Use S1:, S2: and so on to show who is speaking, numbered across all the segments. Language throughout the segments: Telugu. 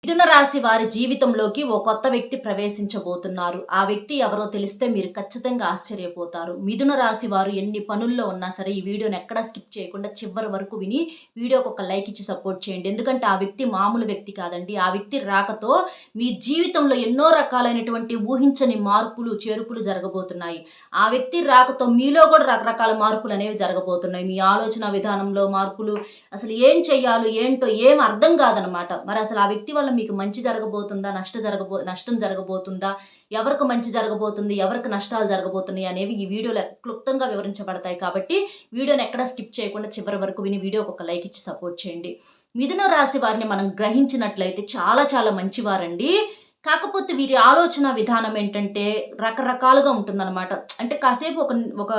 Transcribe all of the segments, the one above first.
S1: మిథున రాశి వారి జీవితంలోకి ఓ కొత్త వ్యక్తి ప్రవేశించబోతున్నారు. ఆ వ్యక్తి ఎవరో తెలిస్తే మీరు ఖచ్చితంగా ఆశ్చర్యపోతారు. మిథున రాశి వారు ఎన్ని పనుల్లో ఉన్నా సరే ఈ వీడియోని ఎక్కడా స్కిప్ చేయకుండా చివరి వరకు విని వీడియోకి ఒక లైక్ ఇచ్చి సపోర్ట్ చేయండి. ఎందుకంటే ఆ వ్యక్తి మామూలు వ్యక్తి కాదండి. ఆ వ్యక్తి రాకతో మీ జీవితంలో ఎన్నో రకాలైనటువంటి ఊహించని మార్పులు, చేర్పులు జరగబోతున్నాయి. ఆ వ్యక్తి రాకతో మీలో కూడా రకరకాల మార్పులనేవి జరగబోతున్నాయి. మీ ఆలోచన విధానంలో మార్పులు, అసలు ఏం చెయ్యాలో ఏంటో ఏం అర్థం కాదనమాట. మరి అసలు ఆ వ్యక్తి వల్ల మీకు మంచి జరగబోతుందా? నష్టం జరగబోతుందా? ఎవరికి మంచి జరగబోతుంది? ఎవరికి నష్టాలు జరగబోతున్నాయి అనేవి ఈ వీడియోలో క్లుప్తంగా వివరించబడతాయి. కాబట్టి వీడియోని ఎక్కడా స్కిప్ చేయకుండా చివరి వరకు విని వీడియోకి ఒక లైక్ ఇచ్చి సపోర్ట్ చేయండి. మిథున రాశి వారిని మనం గ్రహించినట్లయితే చాలా చాలా మంచివారండి. కాకపోతే వీరి ఆలోచన విధానం ఏంటంటే రకరకాలుగా ఉంటుందనమాట. అంటే కాసేపు ఒక ఒక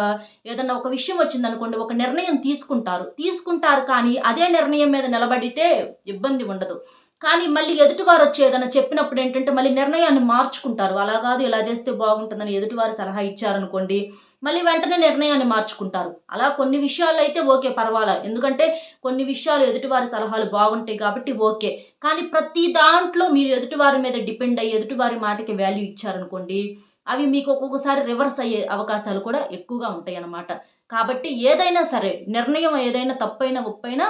S1: ఏదన్నా ఒక విషయం వచ్చిందనుకోండి, ఒక నిర్ణయం తీసుకుంటారు కానీ అదే నిర్ణయం మీద నిలబడితే ఇబ్బంది ఉండదు. కానీ మళ్ళీ ఎదుటివారొచ్చి ఏదైనా చెప్పినప్పుడు ఏంటంటే మళ్ళీ నిర్ణయాన్ని మార్చుకుంటారు. అలా కాదు ఇలా చేస్తే బాగుంటుందని ఎదుటివారు సలహా ఇచ్చారనుకోండి, మళ్ళీ వెంటనే నిర్ణయాన్ని మార్చుకుంటారు. అలా కొన్ని విషయాల్లో అయితే ఓకే పర్వాలా. ఎందుకంటే కొన్ని విషయాలు ఎదుటివారి సలహాలు బాగుంటాయి కాబట్టి ఓకే. కానీ ప్రతి దాంట్లో మీరు ఎదుటివారి మీద డిపెండ్ అయ్యి ఎదుటివారి మాటకి వాల్యూ ఇచ్చారనుకోండి, అవి మీకు ఒక్కొక్కసారి రివర్స్ అయ్యే అవకాశాలు కూడా ఎక్కువగా ఉంటాయన్నమాట. కాబట్టి ఏదైనా సరే నిర్ణయం ఏదైనా తప్పైనా, ఒప్పైనా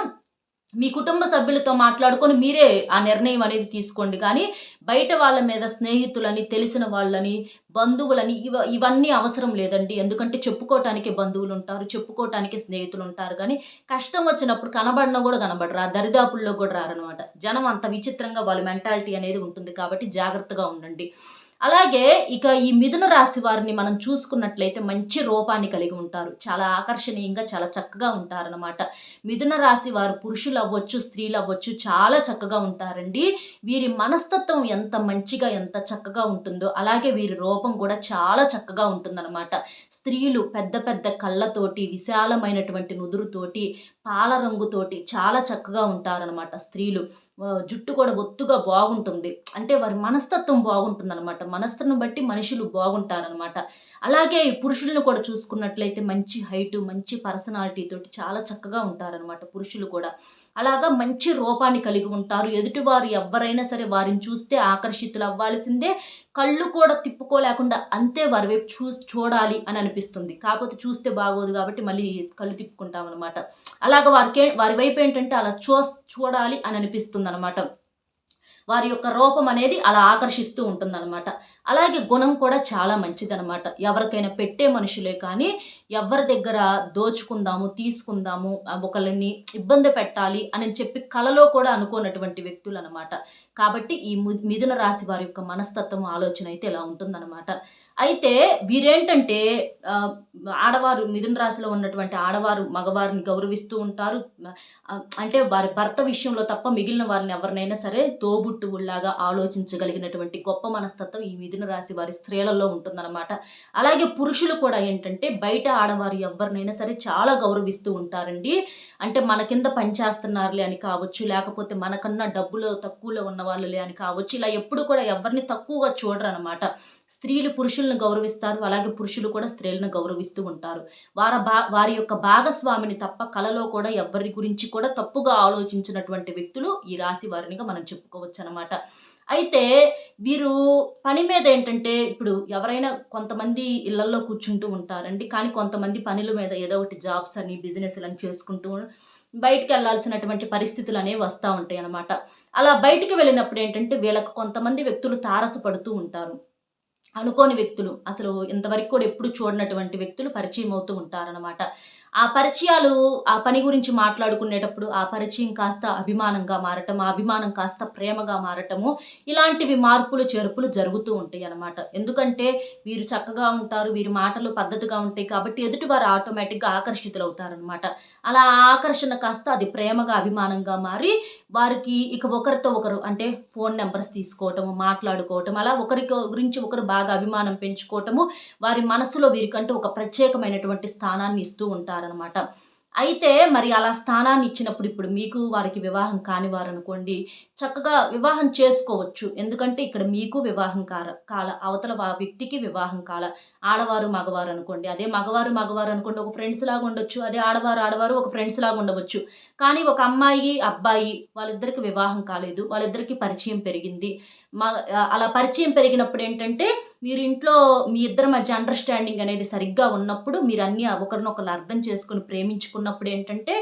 S1: మీ కుటుంబ సభ్యులతో మాట్లాడుకొని మీరే ఆ నిర్ణయం అనేది తీసుకోండి. కానీ బయట వాళ్ళ మీద స్నేహితులని, తెలిసిన వాళ్ళని, బంధువులని ఇవన్నీ అవసరం లేదండి. ఎందుకంటే చెప్పుకోటానికే బంధువులుంటారు, చెప్పుకోటానికే స్నేహితులుంటారు గానీ, కష్టం వచ్చినప్పుడు కనబడను గూడా కనబడరు. ఆ దరిదాపుల్లో గూడా రారనమాట. జనం అంత విచిత్రంగా వాళ్ళ మెంటాలిటీ అనేది ఉంటుంది కాబట్టి జాగ్రత్తగా ఉండండి. అలాగే ఇక ఈ మిథున రాశి వారిని మనం చూసుకున్నట్లయితే మంచి రూపాన్ని కలిగి ఉంటారు. చాలా ఆకర్షణీయంగా, చాలా చక్కగా ఉంటారనమాట. మిథున రాశి వారు పురుషులవ్వచ్చు, స్త్రీలవ్వచ్చు చాలా చక్కగా ఉంటారండి. వీరి మనస్తత్వం ఎంత మంచిగా, ఎంత చక్కగా ఉంటుందో, అలాగే వీరి రూపం కూడా చాలా చక్కగా ఉంటుందనమాట. స్త్రీలు పెద్ద పెద్ద కళ్ళతోటి, విశాలమైనటువంటి నుదురుతోటి, పాల రంగుతోటి చాలా చక్కగా ఉంటారనమాట స్త్రీలు. జుట్టు కూడా ఒత్తుగా బాగుంటుంది. అంటే వారి మనస్తత్వం బాగుంటుందనమాట. మనస్తత్వం బట్టి మనుషులు బాగుంటారనమాట. అలాగే ఈ పురుషులను కూడా చూసుకున్నట్లయితే మంచి హైటు, మంచి పర్సనాలిటీ తోటి చాలా చక్కగా ఉంటారనమాట పురుషులు కూడా. అలాగా మంచి రూపాన్ని కలిగి ఉంటారు. ఎదుటివారు ఎవ్వరైనా సరే వారిని చూస్తే ఆకర్షితులవ్వాల్సిందే. కళ్ళు కూడా తిప్పుకోలేకుండా అంతే వారి వైపు చూడాలి అని అనిపిస్తుంది. కాపోతే చూస్తే బాగోదు కాబట్టి మళ్ళీ కళ్ళు తిప్పుకుంటామనమాట. అలాగ వారి వైపు ఏంటంటే అలా చూడాలి అని అనిపిస్తుందనమాట. వారి యొక్క రూపం అనేది అలా ఆకర్షిస్తూ ఉంటుందనమాట. అలాగే గుణం కూడా చాలా మంచిదనమాట. ఎవరికైనా పెట్టే మనుషులే కానీ, ఎవ్వరి దగ్గర దోచుకుందాము, తీసుకుందాము, ఒకళ్ళని ఇబ్బంది పెట్టాలి అని చెప్పి కలలో కూడా అనుకోనటువంటి వ్యక్తులనమాట. కాబట్టి ఈ మిథున రాశి వారి యొక్క మనస్తత్వం, ఆలోచన అయితే ఇలా ఉంటుందనమాట. అయితే వీరేంటంటే ఆహ్, ఆడవారు మిథున రాశిలో ఉన్నటువంటి ఆడవారు మగవారిని గౌరవిస్తూ ఉంటారు. అంటే వారి భర్త విషయంలో తప్ప మిగిలిన వారిని ఎవరినైనా సరే తోబుట్టువుల్లాగా ఆలోచించగలిగినటువంటి గొప్ప మనస్తత్వం ఈ మిథున రాశి వారి స్త్రీలలో ఉంటుందన్నమాట. అలాగే పురుషులు కూడా ఏంటంటే బయట ఆడవారు ఎవరినైనా సరే చాలా గౌరవిస్తూ ఉంటారండి. అంటే మన కింద పనిచేస్తున్నారులే అని కావచ్చు, లేకపోతే మనకన్నా డబ్బులో తక్కువలో ఉన్నవాళ్ళులే అని కావచ్చు. ఇలా ఎప్పుడు కూడా ఎవరిని తక్కువగా చూడరనమాట. స్త్రీలు పురుషులను గౌరవిస్తారు. అలాగే పురుషులు కూడా స్త్రీలను గౌరవిస్తూ ఉంటారు. వారి యొక్క భాగస్వామిని తప్ప కలలో కూడా ఎవ్వరి గురించి కూడా తప్పుగా ఆలోచించినటువంటి వ్యక్తులు ఈ రాశి వారినిగా మనం చెప్పుకోవచ్చనమాట. అయితే వీరు పని మీద ఏంటంటే ఇప్పుడు ఎవరైనా కొంతమంది ఇళ్లల్లో కూర్చుంటూ ఉంటారండి. కానీ కొంతమంది పనుల మీద ఏదో ఒకటి జాబ్స్ అని, బిజినెస్‌లని చేసుకుంటూ బయటికెళ్ళాల్సినటువంటి పరిస్థితులనేవి వస్తా ఉంటాయనమాట. అలా బయటికి వెళ్ళినప్పుడు ఏంటంటే వీళ్ళకి కొంతమంది వ్యక్తులు తారసపడుతూ ఉంటారు. అనుకోని వ్యక్తులు. అసలు ఇంతవరకు కూడా ఎప్పుడు చూడనటువంటి వ్యక్తులు పరిచయం అవుతూ ఉంటారనమాట. ఆ పరిచయాలు ఆ పని గురించి మాట్లాడుకునేటప్పుడు ఆ పరిచయం కాస్త అభిమానంగా మారటం, ఆ అభిమానం కాస్త ప్రేమగా మారటము, ఇలాంటివి మార్పులు, చేర్పులు జరుగుతూ ఉంటాయనమాట. ఎందుకంటే వీరు చక్కగా ఉంటారు, వీరి మాటలు పద్ధతిగా ఉంటాయి కాబట్టి ఎదుటివారు ఆటోమేటిక్‌గా ఆకర్షితులవుతారనమాట. అలా ఆ ఆకర్షణ కాస్త అది ప్రేమగా, అభిమానంగా మారి వారికి ఇక ఒకరితో ఒకరు అంటే ఫోను నంబర్స్ తీసుకోవటము, మాట్లాడుకోవటం అలా గురించి ఒకరు బాగా అభిమానం పెంచుకోవటము, వారి మనసులో వీరికంటూ ఒక ప్రత్యేకమైనటువంటి స్థానాన్ని ఇస్తూ ఉంటారనమాట. అయితే మరి అలా స్థానాన్ని ఇచ్చినప్పుడు ఇప్పుడు మీకు వారికి వివాహం కానివారనుకోండి, చక్కగా వివాహం చేసుకోవచ్చు. ఎందుకంటే ఇక్కడ మీకు వివాహం కాల అవతల వ్యక్తికి వివాహం కాల. ఆడవారు, మగవారు అనుకోండి. అదే మగవారు అనుకోండి ఒక ఫ్రెండ్స్ లాగా ఉండొచ్చు. అదే ఆడవారు ఒక ఫ్రెండ్స్ లాగా ఉండవచ్చు. కానీ ఒక అమ్మాయి, అబ్బాయి వాళ్ళిద్దరికి వివాహం కాలేదు. వాళ్ళిద్దరికీ పరిచయం పెరిగింది. అలా పరిచయం పెరిగినప్పుడేంటంటే మీరు ఇంట్లో మీ ఇద్దరి మధ్య అండర్‌స్టాండింగ్ అనేది సరిగ్గా ఉన్నప్పుడు మీరన్నీ ఒకరినొకళ్ళు అర్థం చేసుకొని ప్రేమించుకున్నప్పుడు ఏంటంటే,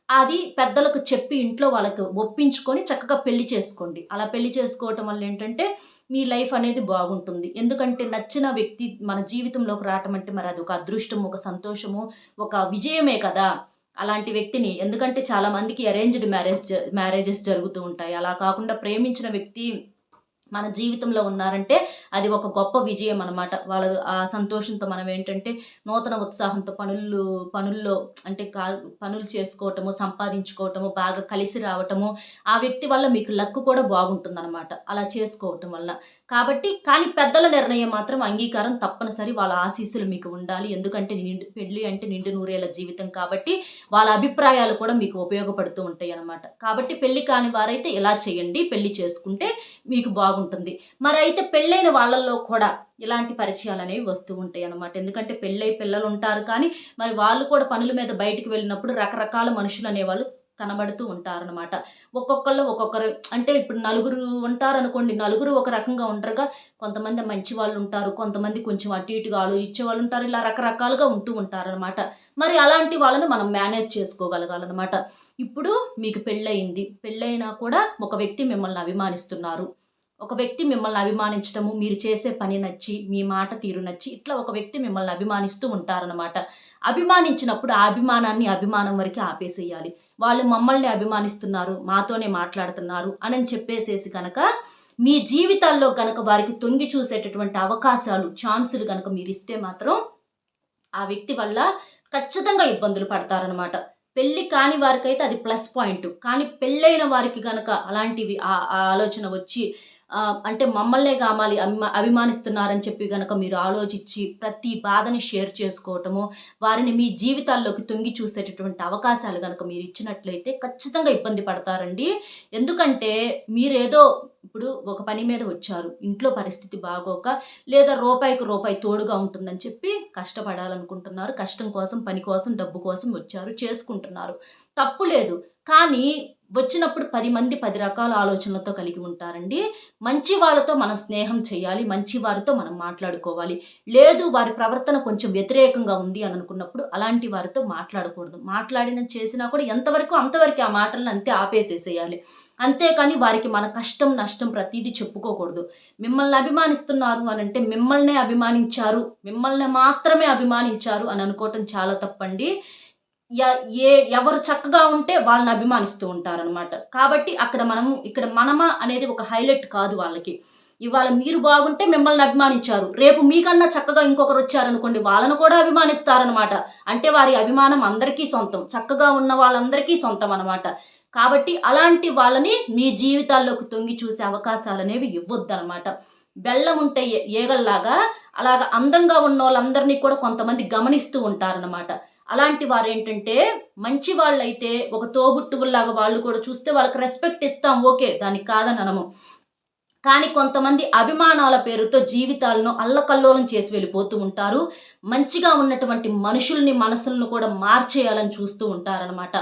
S1: అది పెద్దలకు చెప్పి ఇంట్లో వాళ్ళకి ఒప్పించుకొని చక్కగా పెళ్లి చేసుకోండి. అలా పెళ్లి చేసుకోవటం వల్ల ఏంటంటే, మీ లైఫ్ అనేది బాగుంటుంది. ఎందుకంటే నచ్చిన వ్యక్తి మన జీవితంలోకి రావటం అంటే మరి అదొక అదృష్టం, ఒక సంతోషము, ఒక విజయమే కదా! అలాంటి వ్యక్తిని ఎందుకంటే చాలా మందికి అరేంజ్డ్ మ్యారేజెస్ జరుగుతూ ఉంటాయి. అలా కాకుండా ప్రేమించిన వ్యక్తి మన జీవితంలో ఉన్నారంటే అది ఒక గొప్ప విజయం అనమాట. వాళ్ళ ఆ సంతోషంతో మనం ఏంటంటే నూతన ఉత్సాహంతో పనుల్లో అంటే పనులు చేసుకోవటము, సంపాదించుకోవటము, బాగా కలిసి రావటము, ఆ వ్యక్తి వల్ల మీకు లక్ కూడా బాగుంటుందనమాట. అలా చేసుకోవటం వల్ల. కాబట్టి కానీ పెద్దల నిర్ణయం మాత్రం అంగీకారం తప్పనిసరి. వాళ్ళ ఆశీస్సులు మీకు ఉండాలి. ఎందుకంటే పెళ్లి అంటే నిండు నూరేళ్ల జీవితం కాబట్టి వాళ్ళ అభిప్రాయాలు కూడా మీకు ఉపయోగపడుతూ ఉంటాయనమాట. కాబట్టి పెళ్లి కాని వారైతే ఇలా చేయండి. పెళ్లి చేసుకుంటే మీకు బాగుంటుంది. మరైతే పెళ్ళైన వాళ్ళల్లో కూడా ఇలాంటి పరిచయాలనేవి వస్తూ ఉంటాయనమాట. ఎందుకంటే పెళ్ళై పిల్లలుంటారు కానీ, మరి వాళ్ళు కూడా పనుల మీద బయటికి వెళ్ళినప్పుడు రకరకాల మనుషులనేవాళ్ళు కనబడుతూ ఉంటారనమాట. ఒక్కొక్కళ్ళు ఒక్కొక్కరు అంటే ఇప్పుడు నలుగురు ఉంటారనుకోండి. నలుగురు ఒక రకంగా ఉండరుగా. కొంతమంది మంచి వాళ్ళుంటారు. కొంతమంది కొంచెం అటు ఇటుగా ఆలోచించేవాళ్ళుంటారు. ఇలా రకరకాలుగా ఉంటూ ఉంటారనమాట. మరి అలాంటి వాళ్ళని మనం మేనేజ్ చేసుకోగలగాలనమాట. ఇప్పుడు మీకు పెళ్ళయింది. పెళ్ళైనా కూడా ఒక వ్యక్తి మిమ్మల్ని అభిమానిస్తున్నారు. ఒక వ్యక్తి మిమ్మల్ని అభిమానించటము, మీరు చేసే పని నచ్చి, మీ మాట తీరు నచ్చి, ఇట్లా ఒక వ్యక్తి మిమ్మల్ని అభిమానిస్తూ ఉంటారనమాట. అభిమానించినప్పుడు ఆ అభిమానాన్ని అభిమానం వరకే ఆపేసేయాలి. వాళ్ళు మమ్మల్ని అభిమానిస్తున్నారు, మాతోనే మాట్లాడుతున్నారు అనని చెప్పేసేసి గనక, మీ జీవితాల్లో గనక వారికి తొంగి చూసేటటువంటి అవకాశాలు, ఛాన్సులు గనక మీరిస్తే మాత్రం, ఆ వ్యక్తి వల్ల ఖచ్చితంగా ఇబ్బందులు పడతారనమాట. పెళ్లి కాని వారికైతే అది ప్లస్ పాయింట్. కానీ పెళ్ళైన వారికి గనక అలాంటివి ఆ ఆలోచన వచ్చి అంటే మమ్మల్నే కామాలి అభిమానిస్తున్నారని చెప్పి గనక మీరు ఆలోచించి ప్రతి బాధని షేర్ చేసుకోవటము, వారిని మీ జీవితాల్లోకి తొంగి చూసేటటువంటి అవకాశాలు గనక మీరిచ్చినట్లయితే ఖచ్చితంగా ఇబ్బంది పడతారండి. ఎందుకంటే మీరేదో ఇప్పుడు ఒక పని మీద వచ్చారు. ఇంట్లో పరిస్థితి బాగోక లేదా రూపాయికి రూపాయి తోడుగా ఉంటుందని చెప్పి కష్టపడాలనుకుంటున్నారు. కష్టం కోసం, పని కోసం, డబ్బు కోసం వచ్చారు. చేసుకుంటున్నారు. తప్పు లేదు. కానీ వచ్చినప్పుడు 10 మంది 10 రకాల ఆలోచనలతో కలిగి ఉంటారండి. మంచి వాళ్ళతో మనం స్నేహం చేయాలి. మంచి వారితో మనం మాట్లాడుకోవాలి. లేదు వారి ప్రవర్తన కొంచెం వ్యతిరేకంగా ఉంది అని అనుకున్నప్పుడు అలాంటి వారితో మాట్లాడకూడదు. మాట్లాడిన చేసినా కూడా ఎంతవరకు అంతవరకే ఆ మాటలను అంతే ఆపేసేసేయాలి. అంతేకాని వారికి మన కష్టం, నష్టం ప్రతీదీ చెప్పుకోకూడదు. మిమ్మల్ని అభిమానిస్తున్నారు అనంటే మిమ్మల్నే అభిమానించారు, మిమ్మల్ని మాత్రమే అభిమానించారు అని అనుకోవటం చాలా తప్పండి. య ఏ ఎవరు చక్కగా ఉంటే వాళ్ళని అభిమానిస్తూ ఉంటారనమాట. కాబట్టి ఇక్కడ మనమా అనేది ఒక హైలైట్ కాదు వాళ్ళకి. ఇవాళ మీరు బాగుంటే మిమ్మల్ని అభిమానించారు. రేపు మీకన్నా చక్కగా ఇంకొకరొచ్చారనుకోండి వాళ్ళని కూడా అభిమానిస్తారనమాట. అంటే వారి అభిమానం అందరికీ సొంతం. చక్కగా ఉన్న వాళ్ళందరికీ సొంతం అనమాట. కాబట్టి అలాంటి వాళ్ళని మీ జీవితాల్లోకి తొంగి చూసే అవకాశాలనేవి ఇవ్వొద్దనమాట. బెల్లం ఉంటే ఈగల్లాగా అలాగా అందంగా ఉన్నోళ్ళందరినీ కూడా కొంతమంది గమనిస్తూ ఉంటారనమాట. అలాంటి వారేంటంటే మంచి వాళ్ళైతే ఒక తోబుట్టువుల్లాగా వాళ్ళు కూడా చూస్తే వాళ్ళకి రెస్పెక్ట్ ఇస్తాం ఓకే. దానికి కాదననము. కానీ కొంతమంది అభిమానాల పేరుతో జీవితాలను అల్లకల్లోలం చేసి వెళ్ళిపోతూ ఉంటారు. మంచిగా ఉన్నటువంటి మనుషుల్ని, మనసులను కూడా మార్చేయాలని చూస్తూ ఉంటారనమాట.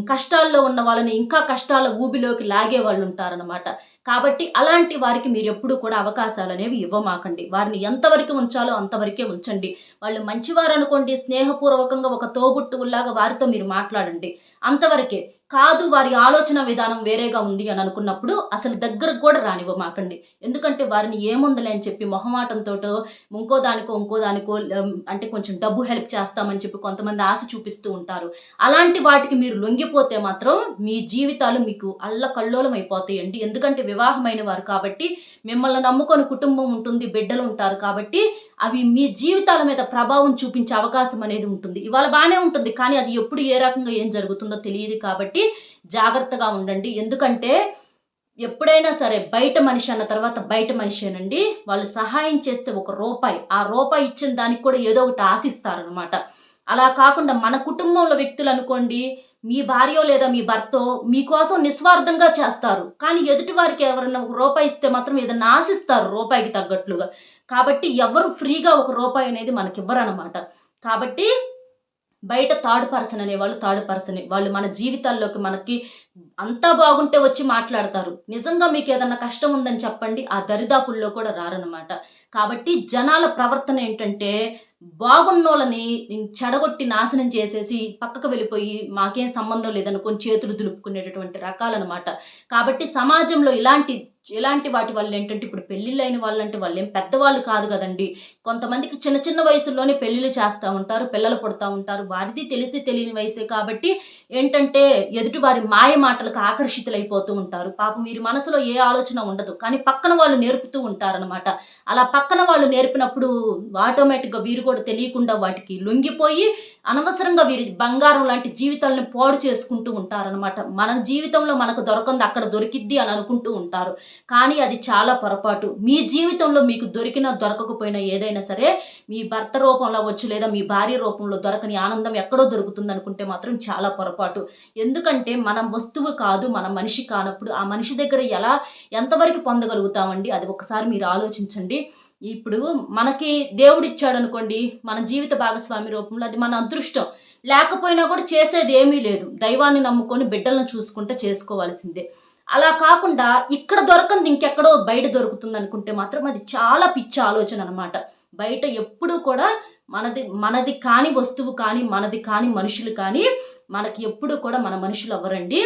S1: కష్టాల్లో ఉన్న వాళ్ళని ఇంకా కష్టాల ఊబిలోకి లాగే వాళ్ళుంటారనమాట. కాబట్టి అలాంటి వారికి మీరెప్పుడూ కూడా అవకాశాలనేవి ఇవ్వమాకండి. వారిని ఎంతవరకు ఉంచాలో అంతవరకే ఉంచండి. వాళ్ళు మంచివారనుకోండి, స్నేహపూర్వకంగా ఒక తోబుట్టువుల్లాగా వారితో మీరు మాట్లాడండి. అంతవరకే. కాదు వారి ఆలోచన విధానం వేరేగా ఉంది అని అనుకున్నప్పుడు అసలు దగ్గరకు కూడా రానివ్వమాకండి. ఎందుకంటే వారిని ఏముందిలే అని చెప్పి మొహమాటంతోటో, ఇంకో దానికో అంటే కొంచెం డబ్బు హెల్ప్ చేస్తామని చెప్పి కొంతమంది ఆశ చూపిస్తూ ఉంటారు. అలాంటి వాటికి మీరు లొంగిపోతే మాత్రం మీ జీవితాలు మీకు అల్లకల్లోలం అయిపోతాయండి. ఎందుకంటే వివాహమైన వారు కాబట్టి, మిమ్మల్ని నమ్ముకొని కుటుంబం ఉంటుంది, బిడ్డలుంటారు కాబట్టి అవి మీ జీవితాల మీద ప్రభావం చూపించే అవకాశం అనేది ఉంటుంది. ఇవాళ బానే ఉంటుంది. కానీ అది ఎప్పుడు ఏ రకంగా ఏం జరుగుతుందో తెలియదు కాబట్టి జాగ్రత్తగా ఉండండి. ఎందుకంటే ఎప్పుడైనా సరే బయట మనిషి అన్న తర్వాత బయట మనిషేనండి. వాళ్ళు సహాయం చేస్తే ఒక రూపాయి, ఆ రూపాయి ఇచ్చిన దానికి కూడా ఏదో ఒకటి ఆశిస్తారనమాట. అలా కాకుండా మన కుటుంబంలో వ్యక్తులు అనుకోండి, మీ భార్యో లేదా మీ భర్తో మీకోసం నిస్వార్థంగా చేస్తారు. కానీ ఎదుటి వారికి ఎవరన్నా ఒక రూపాయి ఇస్తే మాత్రం ఏదన్నా ఆశిస్తారు రూపాయికి తగ్గట్లుగా. కాబట్టి ఎవరు ఫ్రీగా ఒక రూపాయి అనేది మనకివ్వరనమాట. కాబట్టి బయట థర్డ్ పర్సన్ అనేవాళ్ళు థర్డ్ పర్సనే. వాళ్ళు మన జీవితాల్లోకి మనకి అంతా బాగుంటే వచ్చి మాట్లాడతారు. నిజంగా మీకేదన్నా కష్టం ఉందని చెప్పండి, ఆ దరిదాపుల్లో కూడా రారనమాట. కాబట్టి జనాల ప్రవర్తన ఏంటంటే, బాగున్నోళ్ళని చెడగొట్టి నాశనం చేసేసి పక్కకు వెళ్ళిపోయి, మాకేం సంబంధం లేదనుకోని చేతులు దులుపుకునేటటువంటి రకాలనమాట. కాబట్టి సమాజంలో ఇలాంటి వాటి వల్లేంటంటే, ఇప్పుడు పెళ్ళిళ్ళైన వాళ్ళంటే వాళ్ళేం పెద్దవాళ్ళు కాదు గదండీ! కొంతమందికి చిన్న చిన్న వయసుల్లోనే పెళ్ళిళ్ళు చేస్తా ఉంటారు. పిల్లలు పుడతా ఉంటారు. వారిది తెలిసి తెలియని వయసే కాబట్టి ఏంటంటే, ఎదుటి వారి మాయ మాటలకు ఆకర్షితులైపోతూ ఉంటారు. పాపం వీరి మనసులో ఏ ఆలోచన ఉండదు. కానీ పక్కన వాళ్ళు నేర్పుతూ ఉంటారనమాట. అలా పక్కన వాళ్ళు నేర్పినప్పుడు ఆటోమేటిక్‌గా వీరు కూడా తెలియకుండా వాటికి లొంగిపోయి, అనవసరంగా వీరి బంగారం లాంటి జీవితాలను పాడు చేసుకుంటూ ఉంటారనమాట. మన జీవితంలో మనకు దొరకంది అక్కడ దొరికిద్ది అని అనుకుంటూ ఉంటారు. కానీ అది చాలా పొరపాటు. మీ జీవితంలో మీకు దొరికినా, దొరకకపోయినా ఏదైనా సరే, మీ భర్త రూపంలో అవ్వచ్చు, లేదా మీ భార్య రూపంలో దొరకని ఆనందం ఎక్కడో దొరుకుతుందనుకుంటే మాత్రం చాలా పొరపాటు. ఎందుకంటే మనం వస్తువు కాదు, మనం మనిషి కానప్పుడు ఆ మనిషి దగ్గర ఎంతవరకు పొందగలుగుతామండి? అది ఒకసారి మీరు ఆలోచించండి. ఇప్పుడు మనకి దేవుడిచ్చాడనుకోండి, మన జీవిత భాగస్వామి రూపంలో అది మన అదృష్టం. లేకపోయినా కూడా చేసేదేమీ లేదు. దైవాన్ని నమ్ముకొని బిడ్డలను చూసుకుంటే చేసుకోవాల్సిందే. అలా కాకుండా ఇక్కడ దొరకంది ఇంకెక్కడో బయట దొరుకుతుందనుకుంటే మాత్రం అది చాలా పిచ్చి ఆలోచననమాట. బయట ఎప్పుడూ కూడా మనది కాని వస్తువు కానీ, మనది కాని మనుషులు కానీ, మనకి ఎప్పుడూ కూడా మన మనుషులవ్వరండి.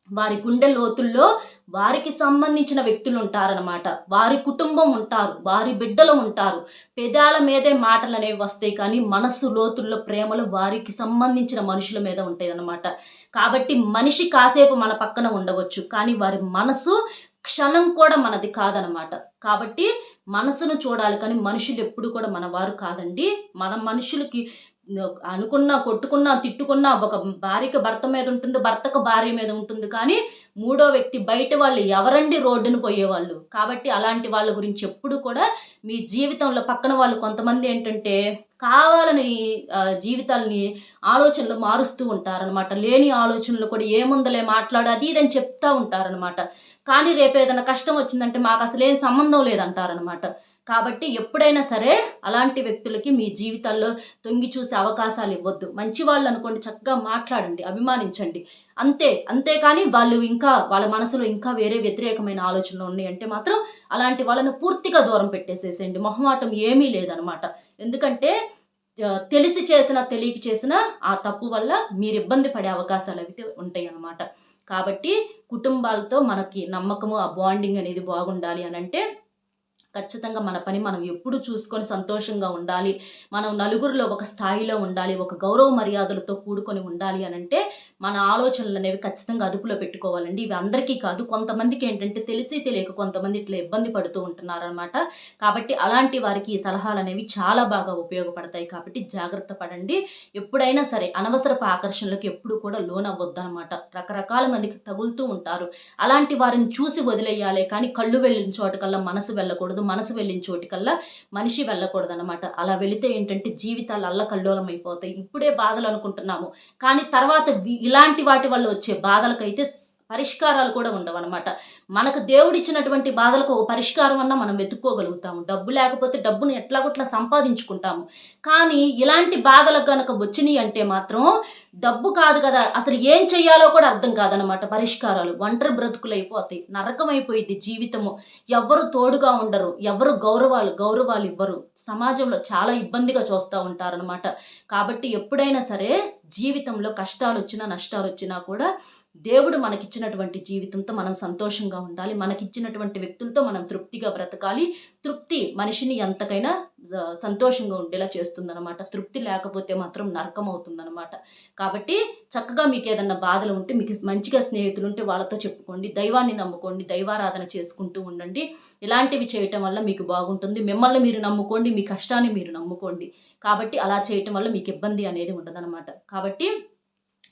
S1: వారి గుండె లోతుల్లో వారికి సంబంధించిన వ్యక్తులుంటారనమాట. వారి కుటుంబం ఉంటారు. వారి బిడ్డలు ఉంటారు. పెదాల మీదే మాటలనేవి వస్తాయి కానీ, మనస్సు లోతుల్లో ప్రేమలు వారికి సంబంధించిన మనుషుల మీద ఉంటాయనమాట. కాబట్టి మనిషి కాసేపు మన పక్కన ఉండవచ్చు. కానీ వారి మనసు క్షణం కూడా మనది కాదనమాట. కాబట్టి మనసును చూడాలి కానీ, మనుషులెప్పుడు కూడా మన వారు కాదండి. మన మనుషులకి అనుకున్నా, కొట్టుకున్నా, తిట్టుకున్నా ఒక భార్యకి భర్త మీద ఉంటుంది. భర్తకు భార్య మీద ఉంటుంది. కానీ మూడో వ్యక్తి బయట వాళ్ళు ఎవరండి రోడ్డున పోయేవాళ్ళు. కాబట్టి అలాంటి వాళ్ళ గురించి ఎప్పుడు కూడా మీ జీవితంలో పక్కన వాళ్ళు కొంతమంది ఏంటంటే కావాలని జీవితాల్ని ఆలోచనలు మారుస్తూ ఉంటారనమాట. లేని ఆలోచనలు కూడా ఏముందిలే మాట్లాడు అది ఇది అని చెప్తా ఉంటారనమాట. కానీ రేపు ఏదైనా కష్టం వచ్చిందంటే మాకసలేం సంబంధం లేదంటారనమాట. కాబట్టి ఎప్పుడైనా సరే అలాంటి వ్యక్తులకి మీ జీవితాల్లో తొంగి చూసే అవకాశాలు ఇవ్వద్దు. మంచి వాళ్ళనుకోండి చక్కగా మాట్లాడండి, అభిమానించండి. అంతేకాని వాళ్ళు ఇంకా వాళ్ళ మనసులో ఇంకా వేరే వ్యతిరేకమైన ఆలోచనలు ఉన్నాయంటే మాత్రం అలాంటి వాళ్ళని పూర్తిగా దూరం పెట్టేసేసేయండి. మొహమాటం ఏమీ లేదనమాట. ఎందుకంటే తెలిసి చేసినా, తెలియక చేసినా ఆ తప్పు వల్ల మీరు ఇబ్బంది పడే అవకాశాలయితే ఉంటాయనమాట. కాబట్టి కుటుంబాలతో మనకి నమ్మకము, ఆ బాండింగ్ అనేది బాగుండాలి అనంటే ఖచ్చితంగా మన పని మనం ఎప్పుడు చూసుకొని సంతోషంగా ఉండాలి. మనం నలుగురిలో ఒక స్థాయిలో ఉండాలి. ఒక గౌరవ మర్యాదలతో కూడుకొని ఉండాలి అనంటే మన ఆలోచనలనేవి ఖచ్చితంగా అదుపులో పెట్టుకోవాలండి. ఇవి అందరికీ కాదు. కొంతమందికేంటంటే తెలిసి తెలియక కొంతమంది ఇట్లా ఇబ్బంది పడుతూ ఉంటున్నారనమాట. కాబట్టి అలాంటి వారికి ఈ సలహాలనేవి చాలా బాగా ఉపయోగపడతాయి. కాబట్టి జాగ్రత్త పడండి. ఎప్పుడైనా సరే అనవసరపు ఆకర్షణలకు ఎప్పుడు కూడా లోనవ్వొద్దనమాట. రకరకాల మందికి తగులుతూ ఉంటారు. అలాంటి వారిని చూసి వదిలేయాలే కానీ కళ్ళు వెళ్ళిన చోటకల్లా మనసు వెళ్ళకూడదు. మనసు వెళ్ళిన చోటికల్లా మనిషి వెళ్ళకూడదనమాట. అలా వెళితే ఏంటంటే జీవితాలు అల్లకల్లోలమైపోతాయి. ఇప్పుడే బాధలు అనుకుంటున్నాము. కానీ తర్వాత ఇలాంటి వాటి వల్ల వచ్చే బాధలకైతే పరిష్కారాలు కూడా ఉండవనమాట. మనకు దేవుడిచ్చినటువంటి బాధలకు ఒక పరిష్కారం అన్నా మనం వెతుక్కోగలుగుతాము. డబ్బు లేకపోతే డబ్బును ఎట్లాగొట్లా సంపాదించుకుంటాము. కానీ ఇలాంటి బాధలు గనక వచ్చినియి అంటే మాత్రం డబ్బు కాదు కదా! అసలు ఏం చెయ్యాలో కూడా అర్థం కాదనమాట పరిష్కారాలు. ఒంటరి బ్రతుకులైపోతాయి. నరకమైపోయిద్ది జీవితము. ఎవ్వరు తోడుగా ఉండరు. ఎవరు గౌరవాలు ఇవ్వరు. సమాజంలో చాలా ఇబ్బందిగా చూస్తా ఉంటారనమాట. కాబట్టి ఎప్పుడైనా సరే జీవితంలో కష్టాలొచ్చినా, నష్టాలొచ్చినా కూడా దేవుడు మనకిచ్చినటువంటి జీవితంతో మనం సంతోషంగా ఉండాలి. మనకిచ్చినటువంటి వ్యక్తులతో మనం తృప్తిగా బ్రతకాలి. తృప్తి మనిషిని ఎంతకైనా సంతోషంగా ఉండేలా చేస్తుందనమాట. తృప్తి లేకపోతే మాత్రం నరకమవుతుందనమాట. కాబట్టి చక్కగా మీకేదన్నా బాధలు ఉంటే, మీకు మంచిగా స్నేహితులుంటే వాళ్ళతో చెప్పుకోండి. దైవాన్ని నమ్ముకోండి. దైవారాధన చేసుకుంటూ ఉండండి. ఇలాంటివి చేయటం వల్ల మీకు బాగుంటుంది. మిమ్మల్ని మీరు నమ్ముకోండి. మీ కష్టాన్ని మీరు నమ్ముకోండి. కాబట్టి అలా చేయటం వల్ల మీకు ఇబ్బంది అనేది ఉండదనమాట. కాబట్టి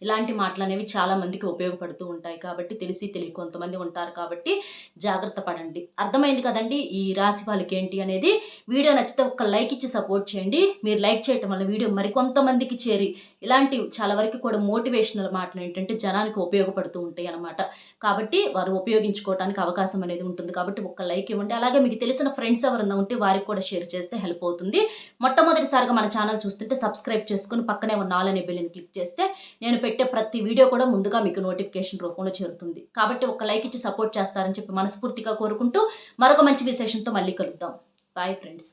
S1: ఇలాంటి మాటలనేవి చాలా మందికి ఉపయోగపడుతూ ఉంటాయి కాబట్టి తెలిసి తెలియక కొంతమంది ఉంటారు కాబట్టి జాగ్రత్త పడండి. అర్థమైంది కదండీ ఈ రాశి వాళ్ళకేంటి అనేది. వీడియో నచ్చితే ఒక్క లైక్ ఇచ్చి సపోర్ట్ చేయండి. మీరు లైక్ చేయటం వల్ల వీడియో మరికొంతమందికి చేరి ఇలాంటి చాలా వరకు కూడా మోటివేషనల్ మాటలు ఏంటంటే జనానికి ఉపయోగపడుతూ ఉంటాయి అన్నమాట. కాబట్టి వారు ఉపయోగించుకోవడానికి అవకాశం అనేది ఉంటుంది. కాబట్టి ఒక్క లైక్ ఇవ్వండి. అలాగే మీకు తెలిసిన ఫ్రెండ్స్ ఎవరన్నా ఉంటే వారికి కూడా షేర్ చేస్తే హెల్ప్ అవుతుంది. మొట్టమొదటిసారిగా మన ఛానల్ చూస్తుంటే సబ్స్క్రైబ్ చేసుకొని పక్కనే ఉన్న ఆల్ అనే బెల్‌ని క్లిక్ చేస్తే నేను పెట్టే ప్రతి వీడియో కూడా ముందుగా మీకు నోటిఫికేషన్ రూపంలో చేరుతుంది. కాబట్టి ఒక లైక్ ఇచ్చి సపోర్ట్ చేస్తారని చెప్పి మనస్ఫూర్తిగా కోరుకుంటూ మరొక మంచి విశేషంతో మళ్ళీ కలుద్దాం. Bye friends.